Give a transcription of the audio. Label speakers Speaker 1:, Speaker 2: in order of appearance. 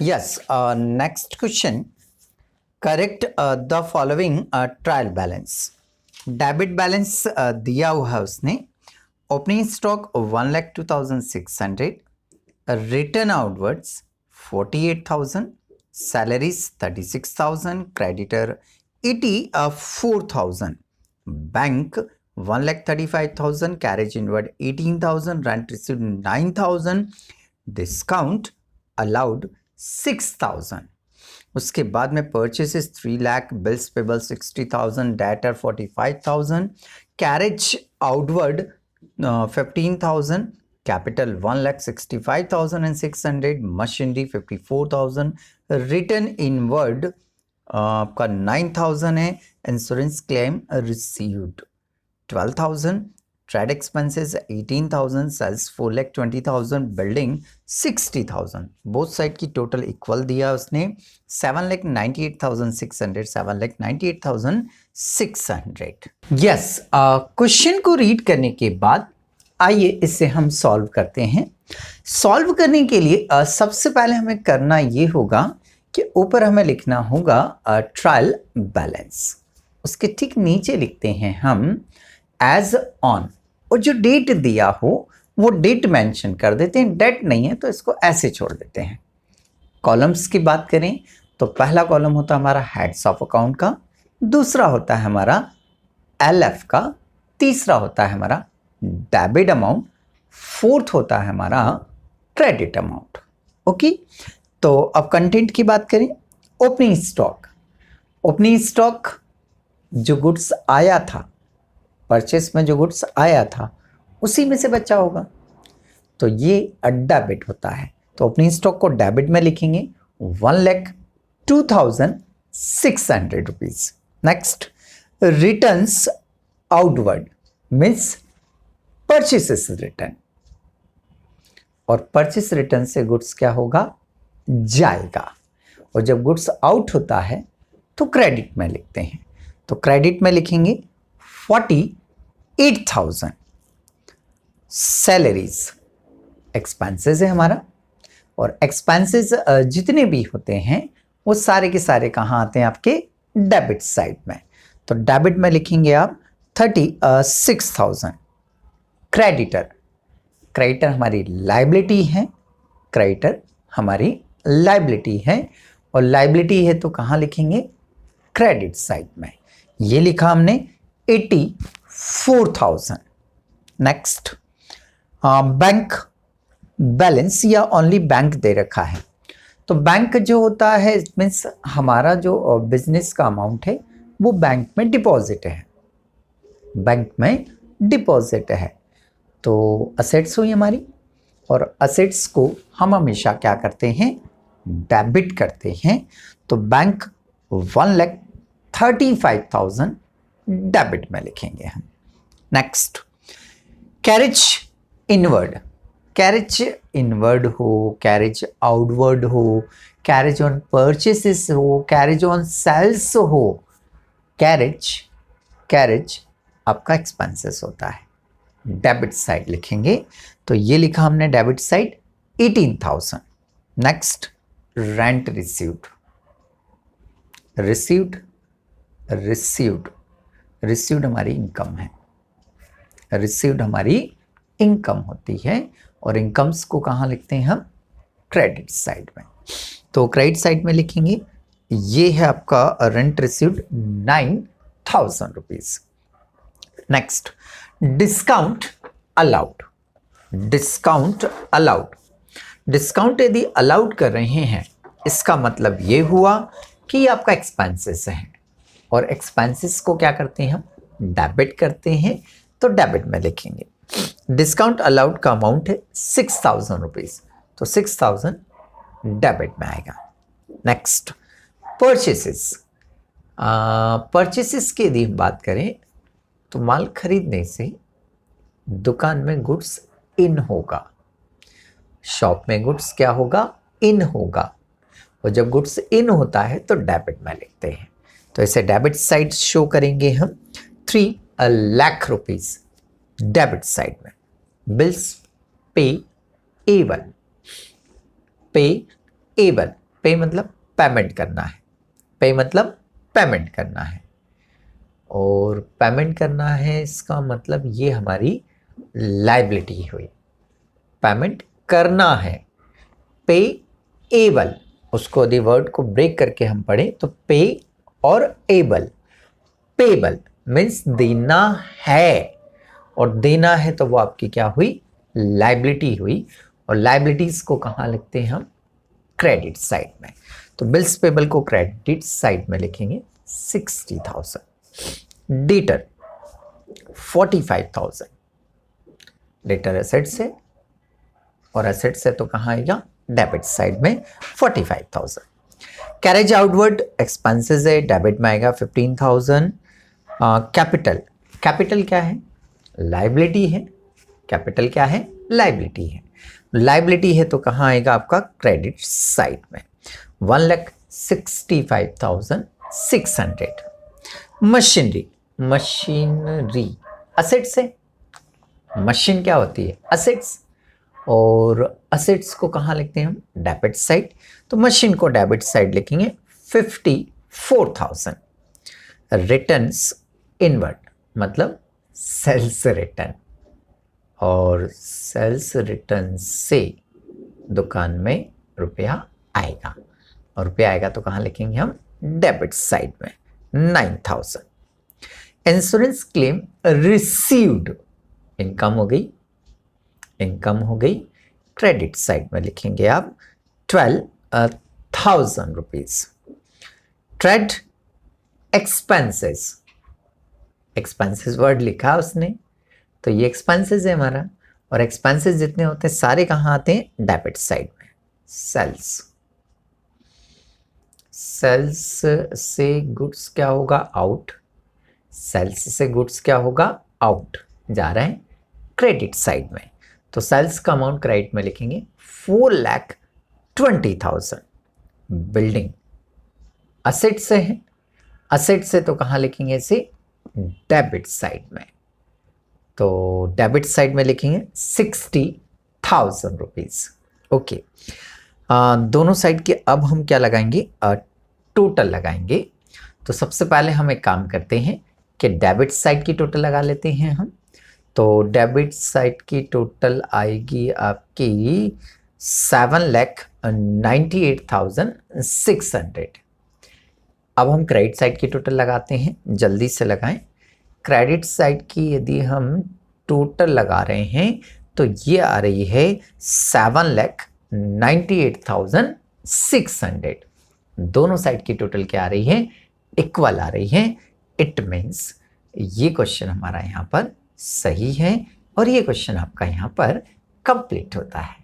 Speaker 1: Yes, next question. Correct the following trial balance. Debit balance दिया हुआ है उसने. Opening stock 1,02,600, return outwards 48,000, salaries 36,000, creditor 84,000, bank 1,35,000, carriage inward 18,000, rent received 9,000, discount allowed 6,000. उसके बाद में purchases 3 lakh, bills payable 60,000, debtor 45,000, carriage outward 15,000, capital 1,65,600, machinery 54,000, return inward आपका 9,000 है, insurance claim received 12,000, trade expenses 18,000, sales 4,20,000, building 60,000. Both side की total equal दिया उसने 7,98,600, 7,98,600. Yes, question को read करने के बाद आइए इसे हम सॉल्व करते हैं. सॉल्व करने के लिए सबसे पहले हमें करना ये होगा कि ऊपर हमें लिखना होगा ट्रायल बैलेंस. उसके ठीक नीचे लिखते हैं हम एज ऑन, और जो डेट दिया हो वो डेट मेंशन कर देते हैं. डेट नहीं है तो इसको ऐसे छोड़ देते हैं. कॉलम्स की बात करें तो पहला कॉलम होता है हमारा हेड्स ऑफ अकाउंट का, दूसरा होता है हमारा एलएफ का, तीसरा होता है हमारा डेबिट अमाउंट, फोर्थ होता है हमारा क्रेडिट अमाउंट. ओके, तो अब कंटेंट की बात करें. ओपनिंग स्टॉक, ओपनिंग स्टॉक जो गुड्स आया था, परचेस में जो गुड्स आया था उसी में से बचा होगा, तो ये डेबिट होता है. तो ओपनिंग स्टॉक को डेबिट में लिखेंगे 1,02,600 rupees. Next, returns outward means purchases return, और परचेस रिटर्न से गुड्स क्या होगा, जाएगा. और जब गुड्स आउट होता है तो क्रेडिट में लिखते हैं. तो क्रेडिट में लिखेंगे 48,000. सैलरीज एक्सपेंसेस है हमारा, और एक्सपेंसेस जितने भी होते हैं वो सारे के सारे कहाँ आते हैं, आपके डेबिट साइड में. तो डेबिट में लिखेंगे आप 36,000. क्रेडिटर, क्रेडिटर हमारी लाइबिलिटी है, क्रेडिटर हमारी लाइबिलिटी है, और लाइबिलिटी है तो कहाँ लिखेंगे, क्रेडिट साइड में. ये लिखा हमने 84,000. नेक्स्ट, बैंक बैलेंस या ओनली बैंक दे रखा है. तो बैंक जो होता है मीन्स हमारा जो बिजनेस का अमाउंट है वो बैंक में डिपॉजिट है, बैंक में डिपॉजिट है. तो असेट्स हुई हमारी, और असेट्स को हम हमेशा क्या करते हैं, डेबिट करते हैं. तो बैंक 1,35,000 डेबिट में लिखेंगे हम. Next, carriage inward, carriage inward हो, कैरेज आउटवर्ड हो, कैरेज ऑन परचेसेस हो, कैरेज ऑन सेल्स हो, कैरेज आपका एक्सपेंसेस होता है, डेबिट साइड लिखेंगे. तो ये लिखा हमने debit side 18,000. Next, rent received, received हमारी इनकम है, रिसीव्ड हमारी इनकम होती है, और इनकम्स को कहाँ लिखते हैं हम, क्रेडिट साइड में. तो क्रेडिट साइड में लिखेंगे ये है आपका rent received 9,000 rupees. Next, discount allowed, discount allowed, discount यदि अलाउड कर रहे हैं इसका मतलब ये हुआ कि आपका एक्सपेंसेस है, और एक्सपेंसेस को क्या करते हैं हम, डेबिट करते हैं. तो डेबिट में लिखेंगे. डिस्काउंट अलाउड का अमाउंट है 6,000 रुपीज, तो 6,000 डेबिट में आएगा. नेक्स्ट, परचेसेस, परचेसेस की यदि हम बात करें तो माल खरीदने से दुकान में गुड्स इन होगा, शॉप में गुड्स क्या होगा, इन होगा, और जब गुड्स इन होता है तो डेबिट में लिखते हैं. तो इसे डेबिट साइड शो करेंगे हम 3 लाख रुपीज डेबिट साइड में. बिल्स पे एबल, पे एबल पे मतलब पेमेंट करना है, पे मतलब पेमेंट करना है, और पेमेंट करना है इसका मतलब ये हमारी लाइबिलिटी हुई। पेमेंट करना है, पे एबल, उसको यदि वर्ड को ब्रेक करके हम पढ़े तो पे और एबल। पेबल मीन्स देना है, और देना है तो वो आपकी क्या हुई, लाइबिलिटी हुई। और लाइबिलिटीज को कहाँ लिखते हैं हम, क्रेडिट साइड में। तो बिल्स पेबल को क्रेडिट साइड में लिखेंगे 60,000। डेटर 45,000, डेटर एसेट्स है, और एसेट्स है तो कहाँ आएगा, डेबिट साइड में 45,000। कैरेज आउटवर्ड एक्सपेंसेस है, डेबिट में आएगा 15,000। कैपिटल, कैपिटल क्या है, लाइबिलिटी है, कैपिटल क्या है, लाइबिलिटी है, लाइबिलिटी है तो कहाँ आएगा आपका, क्रेडिट साइड में 1,65,600। मशीनरी, मशीनरी असेट्स है, मशीन क्या होती है, असेट्स, और असेट्स को कहाँ लिखते हैं हम, डेबिट साइड। तो मशीन को डेबिट साइड लिखेंगे 54,000। रिटर्न्स इनवर्ड मतलब सेल्स रिटर्न, और सेल्स रिटर्न से दुकान में रुपया आएगा, और रुपया आएगा तो कहाँ लिखेंगे हम, डेबिट साइड में 9,000। इंश्योरेंस क्लेम रिसीव्ड, इनकम हो गई, इनकम हो गई, क्रेडिट साइड में लिखेंगे आप 12,000 rupees. Trade expenses, expenses word लिखा उसने, तो ये एक्सपेंसेस है हमारा, और एक्सपेंसेस जितने होते हैं सारे कहाँ आते हैं, डेबिट साइड में। सेल्स, सेल्स से गुड्स क्या होगा, आउट, सेल्स से गुड्स क्या होगा, आउट, जा रहे हैं क्रेडिट साइड में। तो सेल्स का अमाउंट क्रेडिट में लिखेंगे 4,20,000। बिल्डिंग असेट से है, असेट से तो कहाँ लिखेंगे इसे, डेबिट साइड में। तो डेबिट साइड में लिखेंगे 60,000 रुपीज। ओके, दोनों साइड के अब हम क्या लगाएंगे, टोटल लगाएंगे। तो सबसे पहले हम एक काम करते हैं कि डेबिट साइड की टोटल लगा लेते हैं हम। तो डेबिट साइड की टोटल आएगी आपकी 7,98,600। अब हम क्रेडिट साइड की टोटल लगाते हैं, जल्दी से लगाएं। क्रेडिट साइड की यदि हम टोटल लगा रहे हैं तो ये आ रही है 7,98,600। दोनों साइड की टोटल क्या आ रही है, इक्वल आ रही है। इट मीन्स ये क्वेश्चन हमारा यहाँ पर सही है, और ये क्वेश्चन आपका यहाँ पर कंप्लीट होता है।